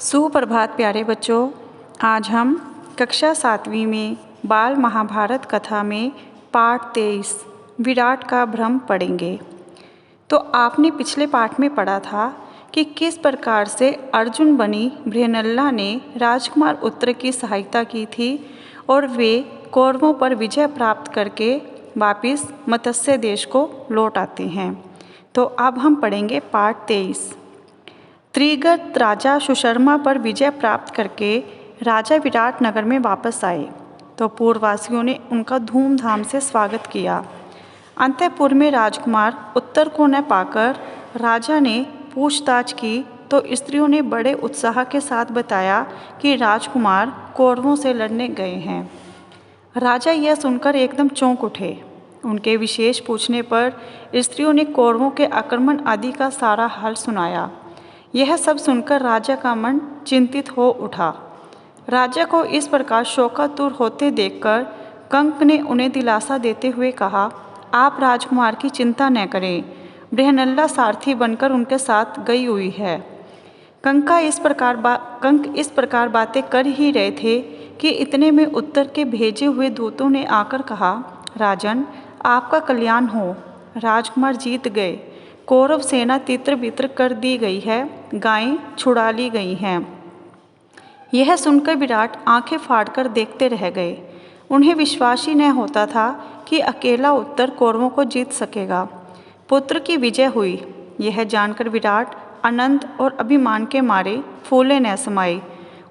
सुप्रभात प्यारे बच्चों। आज हम कक्षा 7वीं में बाल महाभारत कथा में पाठ 23 विराट का भ्रम पढ़ेंगे। तो आपने पिछले पाठ में पढ़ा था कि किस प्रकार से अर्जुन बनी बृहन्नला ने राजकुमार उत्तर की सहायता की थी और वे कौरवों पर विजय प्राप्त करके वापिस मत्स्य देश को लौट आते हैं। तो अब हम पढ़ेंगे पाठ 23। त्रिगत राजा सुशर्मा पर विजय प्राप्त करके राजा विराट नगर में वापस आए तो पूर्ववासियों ने उनका धूमधाम से स्वागत किया। अंतःपुर में राजकुमार उत्तर को न पाकर राजा ने पूछताछ की तो स्त्रियों ने बड़े उत्साह के साथ बताया कि राजकुमार कौरवों से लड़ने गए हैं। राजा यह सुनकर एकदम चौंक उठे। उनके विशेष पूछने पर स्त्रियों ने कौरवों के आक्रमण आदि का सारा हाल सुनाया। यह सब सुनकर राजा का मन चिंतित हो उठा। राजा को इस प्रकार शोकातुर होते देखकर कंक ने उन्हें दिलासा देते हुए कहा, आप राजकुमार की चिंता न करें, बृहन्नला सारथी बनकर उनके साथ गई हुई है। कंक इस प्रकार बातें कर ही रहे थे कि इतने में उत्तर के भेजे हुए दूतों ने आकर कहा, राजन, आपका कल्याण हो, राजकुमार जीत गए, कौरव सेना तितर बितर कर दी गई है, गायें छुड़ा ली गई हैं। यह सुनकर विराट आंखें फाड़कर देखते रह गए। उन्हें विश्वास ही न होता था कि अकेला उत्तर कौरवों को जीत सकेगा। पुत्र की विजय हुई, यह जानकर विराट आनंद और अभिमान के मारे फूले न समाये।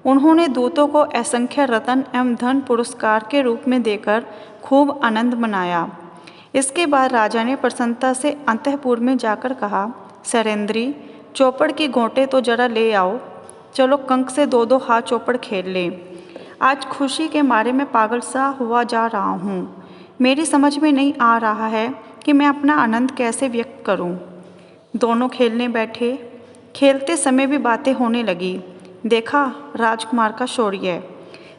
उन्होंने दूतों को असंख्य रत्न एवं धन पुरस्कार के रूप में देकर खूब आनंद मनाया। इसके बाद राजा ने प्रसन्नता से अंतःपुर में जाकर कहा, सरेंद्री, चौपड़ की गोंटें तो जरा ले आओ। चलो कंक से दो दो हाथ चौपड़ खेल लें। आज खुशी के मारे मैं पागल सा हुआ जा रहा हूँ। मेरी समझ में नहीं आ रहा है कि मैं अपना आनंद कैसे व्यक्त करूँ। दोनों खेलने बैठे। खेलते समय भी बातें होने लगी। देखा राजकुमार का शौर्य,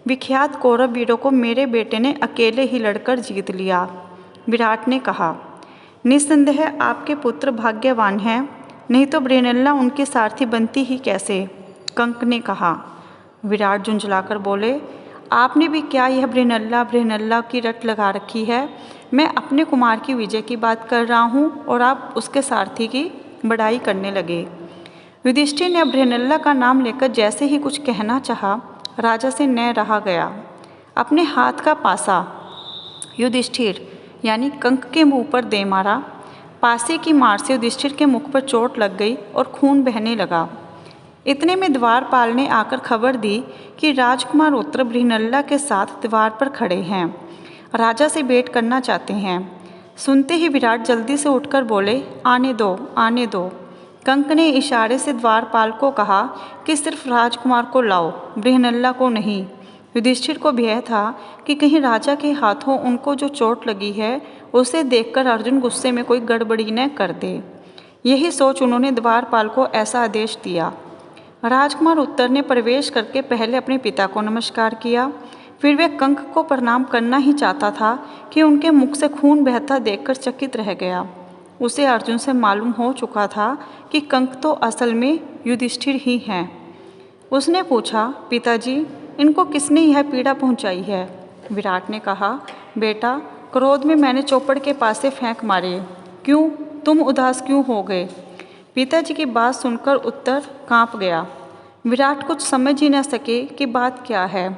विख्यात कौरव वीरों को मेरे बेटे ने अकेले ही लड़कर जीत लिया। विराट ने कहा, निस्संदेह आपके पुत्र भाग्यवान हैं, नहीं तो बृहन्नला उनकी सारथी बनती ही कैसे। कंक ने कहा। विराट झुंझलाकर बोले, आपने भी क्या यह बृहन्नला की रट लगा रखी है। मैं अपने कुमार की विजय की बात कर रहा हूँ और आप उसके सारथी की बड़ाई करने लगे। युधिष्ठिर ने बृहन्नला का नाम लेकर जैसे ही कुछ कहना चाहा, राजा से न रहा गया। अपने हाथ का पासा युधिष्ठिर यानी कंक के मुंह पर दे मारा। पासे की मार से युधिष्ठिर के मुख पर चोट लग गई और खून बहने लगा। इतने में द्वारपाल ने आकर खबर दी कि राजकुमार उत्तर बृहन्नला के साथ द्वार पर खड़े हैं, राजा से भेंट करना चाहते हैं। सुनते ही विराट जल्दी से उठकर बोले, आने दो, आने दो। कंक ने इशारे से द्वारपाल को कहा कि सिर्फ राजकुमार को लाओ, बृहन्नला को नहीं। युधिष्ठिर को भय था कि कहीं राजा के हाथों उनको जो चोट लगी है उसे देखकर अर्जुन गुस्से में कोई गड़बड़ी न कर दे। यही सोच उन्होंने द्वारपाल को ऐसा आदेश दिया। राजकुमार उत्तर ने प्रवेश करके पहले अपने पिता को नमस्कार किया। फिर वह कंक को प्रणाम करना ही चाहता था कि उनके मुख से खून बहता देखकर चकित रह गया। उसे अर्जुन से मालूम हो चुका था कि कंक तो असल में युधिष्ठिर ही हैं। उसने पूछा, पिताजी, इनको किसने यह पीड़ा पहुंचाई है। विराट ने कहा, बेटा, क्रोध में मैंने चौपड़ के पास से फेंक मारे। क्यों, तुम उदास क्यों हो गए। पिताजी की बात सुनकर उत्तर कांप गया। विराट कुछ समझ ही न सके कि बात क्या है।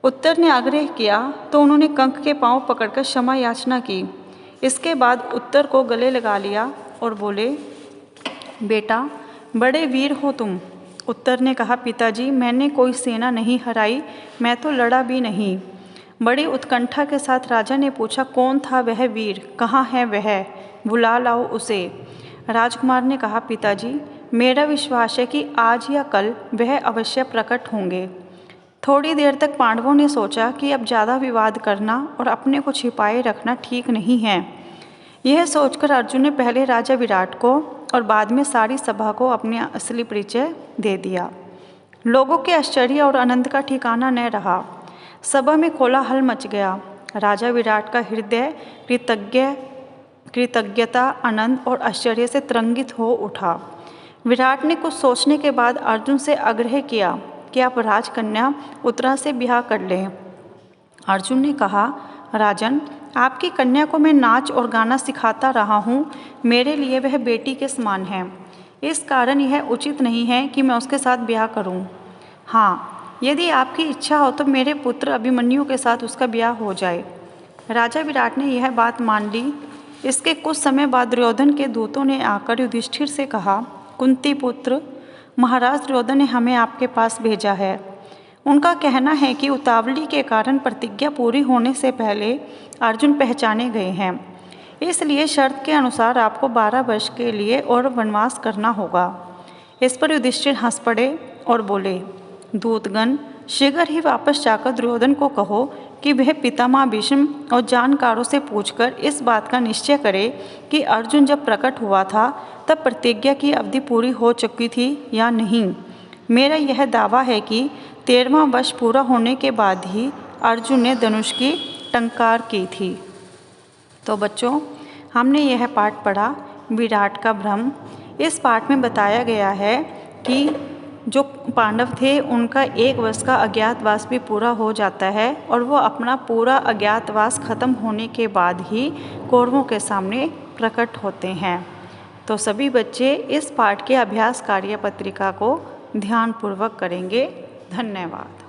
उत्तर ने आग्रह किया तो उन्होंने कंक के पांव पकड़कर क्षमा याचना की। इसके बाद उत्तर को गले लगा लिया और बोले, बेटा, बड़े वीर हो तुम। उत्तर ने कहा, पिताजी, मैंने कोई सेना नहीं हराई, मैं तो लड़ा भी नहीं। बड़ी उत्कंठा के साथ राजा ने पूछा, कौन था वह वीर, कहाँ है वह, बुला लाओ उसे। राजकुमार ने कहा, पिताजी, मेरा विश्वास है कि आज या कल वह अवश्य प्रकट होंगे। थोड़ी देर तक पांडवों ने सोचा कि अब ज़्यादा विवाद करना और अपने को छिपाए रखना ठीक नहीं है। यह सोचकर अर्जुन ने पहले राजा विराट को और बाद में सारी सभा को अपने असली परिचय दे दिया। लोगों के आश्चर्य और आनंद का ठिकाना न रहा। सभा में कोलाहल मच गया। राजा विराट का हृदय कृतज्ञता, आनंद और आश्चर्य से तरंगित हो उठा। विराट ने कुछ सोचने के बाद अर्जुन से आग्रह किया कि आप राजकन्या उत्तरा से ब्याह कर लें। अर्जुन ने कहा, राजन, आपकी कन्या को मैं नाच और गाना सिखाता रहा हूँ। मेरे लिए वह बेटी के समान है। इस कारण यह उचित नहीं है कि मैं उसके साथ ब्याह करूँ। हाँ, यदि आपकी इच्छा हो तो मेरे पुत्र अभिमन्यु के साथ उसका ब्याह हो जाए। राजा विराट ने यह बात मान ली। इसके कुछ समय बाद दुर्योधन के दूतों ने आकर युधिष्ठिर से कहा, कुंती पुत्र, महाराज दुर्योधन ने हमें आपके पास भेजा है। उनका कहना है कि उतावली के कारण प्रतिज्ञा पूरी होने से पहले अर्जुन पहचाने गए हैं, इसलिए शर्त के अनुसार आपको 12 वर्ष के लिए और वनवास करना होगा। इस पर युधिष्ठिर हंस पड़े और बोले, दूतगण, शीघ्र ही वापस जाकर दुर्योधन को कहो कि वह पितामह भीष्म और जानकारों से पूछकर इस बात का निश्चय करे कि अर्जुन जब प्रकट हुआ था तब प्रतिज्ञा की अवधि पूरी हो चुकी थी या नहीं। मेरा यह दावा है कि 13वां वर्ष पूरा होने के बाद ही अर्जुन ने धनुष की टंकार की थी। तो बच्चों, हमने यह पाठ पढ़ा विराट का भ्रम। इस पाठ में बताया गया है कि जो पांडव थे उनका 1 वर्ष का अज्ञातवास भी पूरा हो जाता है और वो अपना पूरा अज्ञातवास खत्म होने के बाद ही कौरवों के सामने प्रकट होते हैं। तो सभी बच्चे इस पाठ के अभ्यास कार्य पत्रिका को ध्यानपूर्वक करेंगे। धन्यवाद।